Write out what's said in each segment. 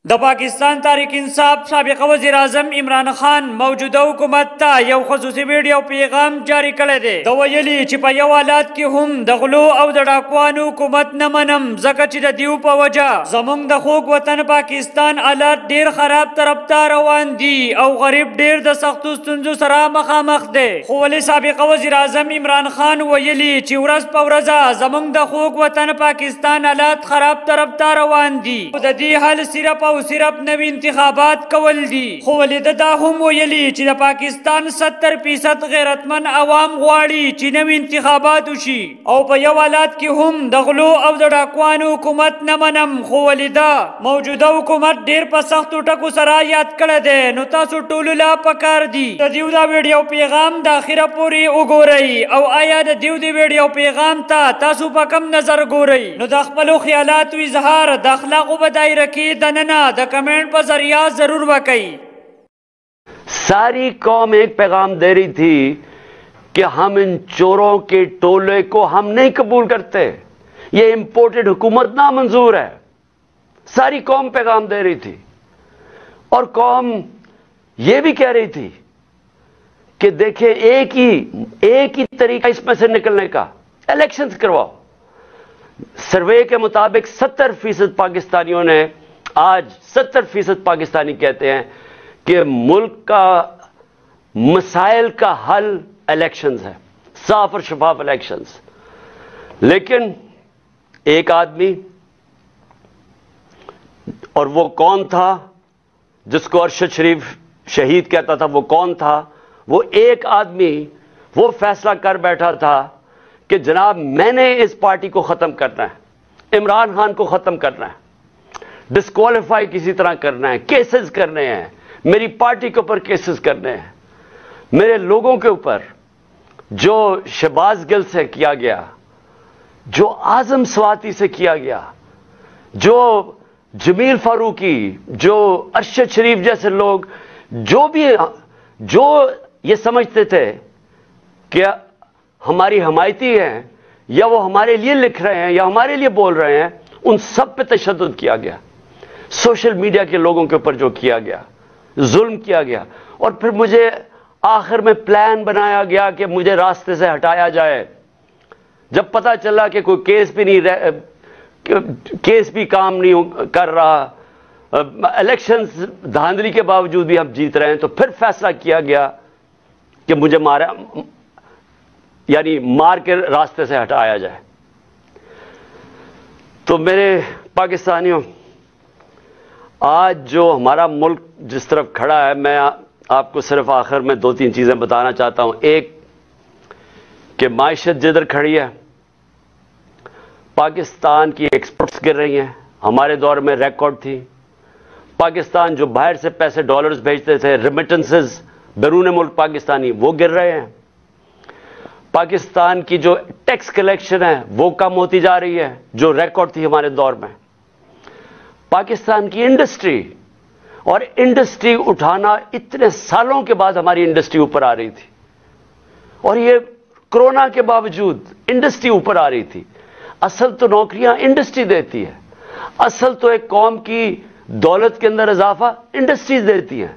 د پاکستان تحریک انصاف سابق وزیر اعظم عمران خان موجوده حکومت ته یو خصوصي ویډیو پیغام جاری کړی دی. د ویلي چې په یو حالات کې هم د غلو او د ډاکوانو حکومت نه منم، ځکه چې د دیو په وجه زموږ د خوږ وطن پاکستان حالات ډیر خراب طرف ته روان دي او غریب ډیر د سختو ستونزو سره مخامخ دی. خو ولې سابق وزیر اعظم عمران خان ویلي چې ورځ په ورځ زموږ د خوږ وطن پاکستان حالات خراب طرف ته روان دي. د دې حل صرف او صرف نوی انتخابات کول دي. خو ولې دا هم ویلي چې د پاکستان 70% غیرتمن عوام غواړي چې نوی انتخابات وشي او په یو حالات کې هم د غلو او د ډاکوانو حکومت نه منم. خو ولې دا موجوده حکومت ډیر په سختو ټکو سره یاد کړی دی. نو تاسو ټولو لا پکار دي د دیو دا ویډیو پیغام د اخره پورې وګورئ او آیا د دیو دی ویډیو پیغام ته تاسو په کم نظر ګورئ. نو د خپلو خیالاتو اظهار د اخلاقو په دایره کې دننه د کمنٹ پر ذریعہ ضرور بکئی. ساری قوم ایک پیغام دے رہی تھی کہ ہم ان چوروں کے ٹولے کو ہم نہیں قبول کرتے، یہ امپورٹڈ حکومت نامنظور ہے. ساری قوم پیغام دے رہی تھی اور قوم یہ بھی کہہ رہی تھی کہ دیکھیں ایک ہی طریقہ اس میں سے نکلنے کا، الیکشنز کرواؤ. سروے کے مطابق 70% پاکستانیوں نے آج 70% پاکستانی کہتے ہیں کہ ملک کا مسائل کا حل الیکشنز ہے، صاف اور شفاف الیکشنز. لیکن ایک آدمی، اور وہ کون تھا جس کو ارشد شریف شہید کہتا تھا، وہ کون تھا؟ وہ ایک آدمی وہ فیصلہ کر بیٹھا تھا کہ جناب میں نے اس پارٹی کو ختم کرنا ہے، عمران خان کو ختم کرنا ہے، ڈسکوالیفائی کسی طرح کرنا ہے، کیسز کرنے ہیں، میری پارٹی کے اوپر کیسز کرنے ہیں، میرے لوگوں کے اوپر. جو شہباز گل سے کیا گیا، جو اعظم سواتی سے کیا گیا، جو جمیل فاروقی، جو ارشد شریف جیسے لوگ جو یہ سمجھتے تھے کہ ہماری حمایتی ہیں یا وہ ہمارے لیے لکھ رہے ہیں یا ہمارے لیے بول رہے ہیں، ان سب پہ تشدد کیا گیا. سوشل میڈیا کے لوگوں کے اوپر جو کیا گیا، ظلم کیا گیا. اور پھر مجھے آخر میں پلان بنایا گیا کہ مجھے راستے سے ہٹایا جائے. جب پتہ چلا کہ کوئی کیس بھی کام نہیں کر رہا، الیکشنز دھاندلی کے باوجود بھی ہم جیت رہے ہیں، تو پھر فیصلہ کیا گیا کہ مجھے مار کے راستے سے ہٹایا جائے. تو میرے پاکستانیوں، آج جو ہمارا ملک جس طرف کھڑا ہے، میں آپ کو صرف آخر میں 2-3 چیزیں بتانا چاہتا ہوں. ایک کہ معیشت جدھر کھڑی ہے، پاکستان کی ایکسپورٹس گر رہی ہیں. ہمارے دور میں ریکارڈ تھی. پاکستان جو باہر سے پیسے ڈالرز بھیجتے تھے، ریمیٹنسز بیرون ملک پاکستانی، وہ گر رہے ہیں. پاکستان کی جو ٹیکس کلیکشن ہے وہ کم ہوتی جا رہی ہے، جو ریکارڈ تھی ہمارے دور میں. پاکستان کی انڈسٹری، اور انڈسٹری اٹھانا اتنے سالوں کے بعد ہماری انڈسٹری اوپر آ رہی تھی، اور یہ کرونا کے باوجود انڈسٹری اوپر آ رہی تھی. اصل تو نوکریاں انڈسٹری دیتی ہے، اصل تو ایک قوم کی دولت کے اندر اضافہ انڈسٹریز دیتی ہیں.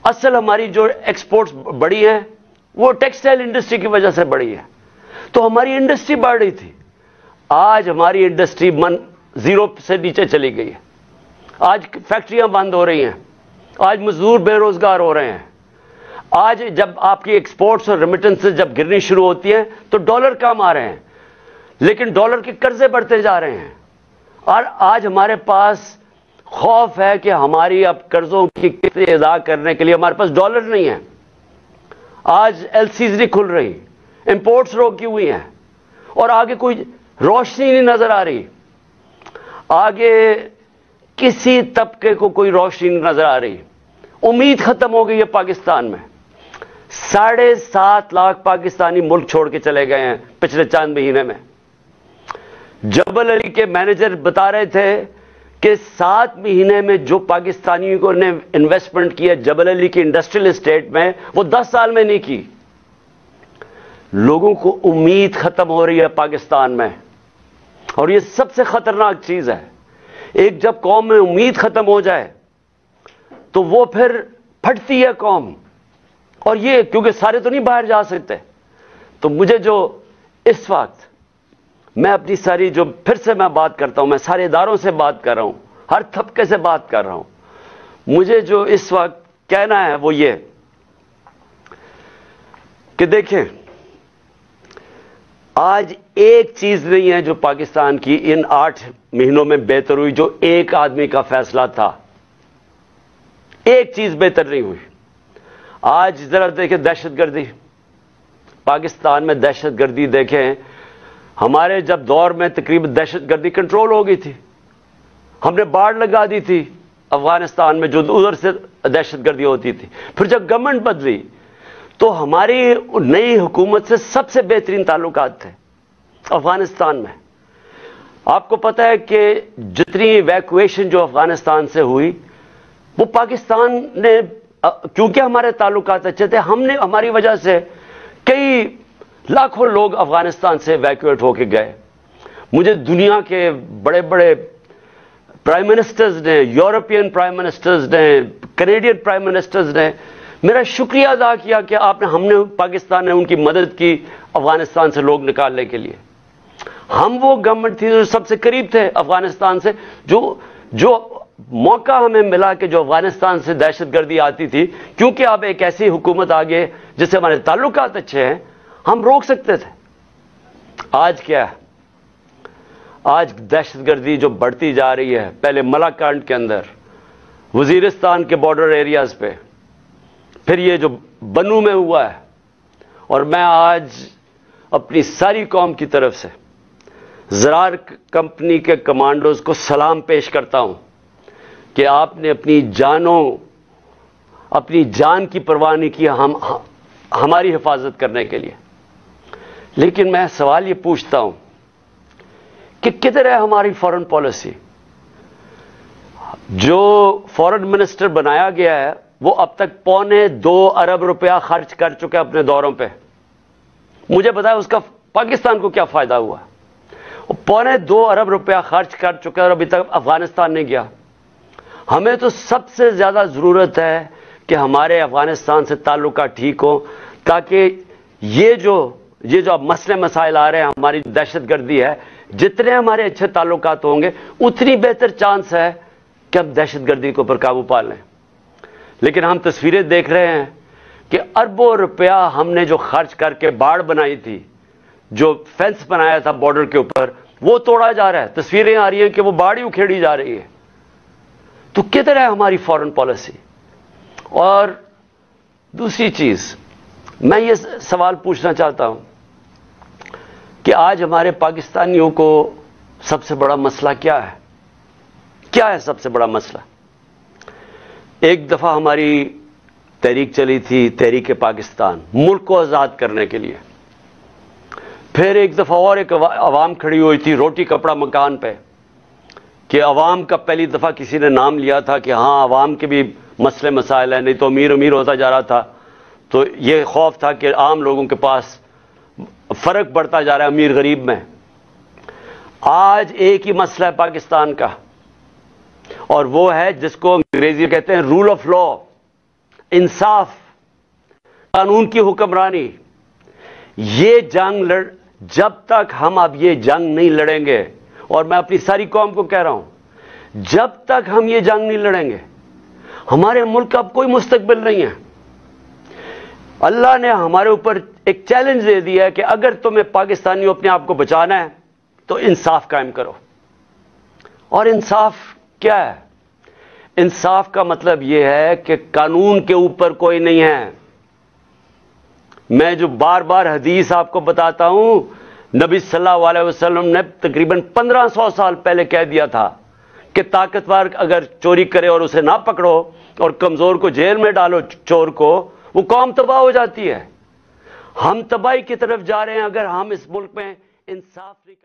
اصل ہماری جو ایکسپورٹس بڑی ہیں وہ ٹیکسٹائل انڈسٹری کی وجہ سے بڑی ہے. تو ہماری انڈسٹری بڑھ رہی تھی. آج ہماری انڈسٹری زیرو سے نیچے چلی گئی ہے. آج فیکٹریاں بند ہو رہی ہیں، آج مزدور بے روزگار ہو رہے ہیں. آج جب آپ کی ایکسپورٹس اور ریمیٹنسز جب گرنی شروع ہوتی ہیں تو ڈالر کم آ رہے ہیں، لیکن ڈالر کے قرضے بڑھتے جا رہے ہیں. اور آج ہمارے پاس خوف ہے کہ ہماری اب قرضوں کی قسطیں ادا کرنے کے لیے ہمارے پاس ڈالر نہیں ہے. آج ایل سیز نہیں کھل رہی، امپورٹس روکی ہوئی ہیں، اور آگے کوئی روشنی نہیں نظر آ رہی. آگے کسی طبقے کو کوئی روشنی نہیں نظر آ رہی. امید ختم ہو گئی ہے پاکستان میں. 7.5 لاکھ پاکستانی ملک چھوڑ کے چلے گئے ہیں پچھلے چند مہینے میں. جبل علی کے مینیجر بتا رہے تھے کہ 7 مہینے میں جو پاکستانیوں نے انویسٹمنٹ کی ہے جبل علی کی انڈسٹریل اسٹیٹ میں، وہ 10 سال میں نہیں کی. لوگوں کو امید ختم ہو رہی ہے پاکستان میں، اور یہ سب سے خطرناک چیز ہے. ایک جب قوم میں امید ختم ہو جائے تو وہ پھر پھٹتی ہے قوم. اور یہ کیونکہ سارے تو نہیں باہر جا سکتے. تو مجھے جو اس وقت میں اپنی ساری جو پھر سے میں بات کرتا ہوں، میں سارے اداروں سے بات کر رہا ہوں، ہر طبقے سے بات کر رہا ہوں، مجھے جو اس وقت کہنا ہے وہ یہ کہ دیکھیں آج ایک چیز نہیں ہے جو پاکستان کی ان 8 مہینوں میں بہتر ہوئی جو ایک آدمی کا فیصلہ تھا. ایک چیز بہتر نہیں ہوئی. آج ذرا دیکھیں دہشت گردی، پاکستان میں دہشت گردی دیکھیں. ہمارے جب دور میں تقریباً دہشت گردی کنٹرول ہو گئی تھی، ہم نے باڑ لگا دی تھی افغانستان میں جو ادھر سے دہشت گردی ہوتی تھی. پھر جب گورنمنٹ بدلی تو ہماری نئی حکومت سے سب سے بہترین تعلقات تھے افغانستان میں. آپ کو پتہ ہے کہ جتنی ایویکویشن جو افغانستان سے ہوئی وہ پاکستان نے، کیونکہ ہمارے تعلقات اچھے تھے، ہم نے ہماری وجہ سے کئی لاکھوں لوگ افغانستان سے ایویکویٹ ہو کے گئے. مجھے دنیا کے بڑے بڑے پرائم منسٹرز نے، یورپین پرائم منسٹرز نے، کینیڈین پرائم منسٹرز نے میرا شکریہ ادا کیا کہ ہم نے پاکستان نے ان کی مدد کی افغانستان سے لوگ نکالنے کے لیے. ہم وہ گورنمنٹ تھی جو سب سے قریب تھے افغانستان سے، جو موقع ہمیں ملا کہ جو افغانستان سے دہشت گردی آتی تھی، کیونکہ اب ایک ایسی حکومت آگے جس سے ہمارے تعلقات اچھے ہیں، ہم روک سکتے تھے. آج کیا ہے؟ آج دہشت گردی جو بڑھتی جا رہی ہے، پہلے ملاکنڈ کے اندر، وزیرستان کے بارڈر ایریاز پہ، پھر یہ جو بنو میں ہوا ہے. اور میں آج اپنی ساری قوم کی طرف سے زرار کمپنی کے کمانڈوز کو سلام پیش کرتا ہوں کہ آپ نے اپنی جان کی پرواہ نہیں کی ہماری حفاظت کرنے کے لیے. لیکن میں سوال یہ پوچھتا ہوں کہ کدھر ہے ہماری فارن پالیسی؟ جو فارن منسٹر بنایا گیا ہے وہ اب تک $2.25 ارب خرچ کر چکے اپنے دوروں پہ. مجھے بتایا اس کا پاکستان کو کیا فائدہ ہوا؟ $2.25 ارب خرچ کر چکے اور ابھی تک افغانستان نہیں گیا. ہمیں تو سب سے زیادہ ضرورت ہے کہ ہمارے افغانستان سے تعلقات ٹھیک ہوں، تاکہ یہ جو اب مسئلے مسائل آ رہے ہیں، ہماری دہشت گردی ہے، جتنے ہمارے اچھے تعلقات ہوں گے اتنی بہتر چانس ہے کہ ہم دہشت گردی کو پر قابو پا لیں. لیکن ہم تصویریں دیکھ رہے ہیں کہ اربوں روپیہ ہم نے جو خرچ کر کے باڑ بنائی تھی، جو فینس بنایا تھا بارڈر کے اوپر، وہ توڑا جا رہا ہے. تصویریں آ رہی ہیں کہ وہ باڑ ہی اکھیڑی جا رہی ہے. تو کدھر ہے ہماری فارن پالیسی؟ اور دوسری چیز میں یہ سوال پوچھنا چاہتا ہوں کہ آج ہمارے پاکستانیوں کو سب سے بڑا مسئلہ کیا ہے؟ کیا ہے سب سے بڑا مسئلہ؟ ایک دفعہ ہماری تحریک چلی تھی، تحریک پاکستان، ملک کو آزاد کرنے کے لیے. پھر ایک دفعہ اور ایک عوام کھڑی ہوئی تھی روٹی کپڑا مکان پہ، کہ عوام کا پہلی دفعہ کسی نے نام لیا تھا کہ ہاں عوام کے بھی مسئلے مسائل ہیں، نہیں تو امیر ہوتا جا رہا تھا. تو یہ خوف تھا کہ عام لوگوں کے پاس فرق بڑھتا جا رہا ہے امیر غریب میں. آج ایک ہی مسئلہ ہے پاکستان کا، اور وہ ہے جس کو انگریزی کہتے ہیں رول آف لا، انصاف، قانون کی حکمرانی. یہ جنگ جب تک ہم اب یہ جنگ نہیں لڑیں گے، اور میں اپنی ساری قوم کو کہہ رہا ہوں، جب تک ہم یہ جنگ نہیں لڑیں گے ہمارے ملک کا اب کوئی مستقبل نہیں ہے. اللہ نے ہمارے اوپر ایک چیلنج دے دیا ہے کہ اگر تمہیں پاکستانیوں اپنے آپ کو بچانا ہے تو انصاف قائم کرو. اور انصاف کیا ہے؟ انصاف کا مطلب یہ ہے کہ قانون کے اوپر کوئی نہیں ہے. میں جو بار بار حدیث آپ کو بتاتا ہوں، نبی صلی اللہ علیہ وسلم نے تقریباً 1500 سال پہلے کہہ دیا تھا کہ طاقتور اگر چوری کرے اور اسے نہ پکڑو اور کمزور کو جیل میں ڈالو، چور کو، وہ قوم تباہ ہو جاتی ہے. ہم تباہی کی طرف جا رہے ہیں اگر ہم اس ملک میں انصاف نہیں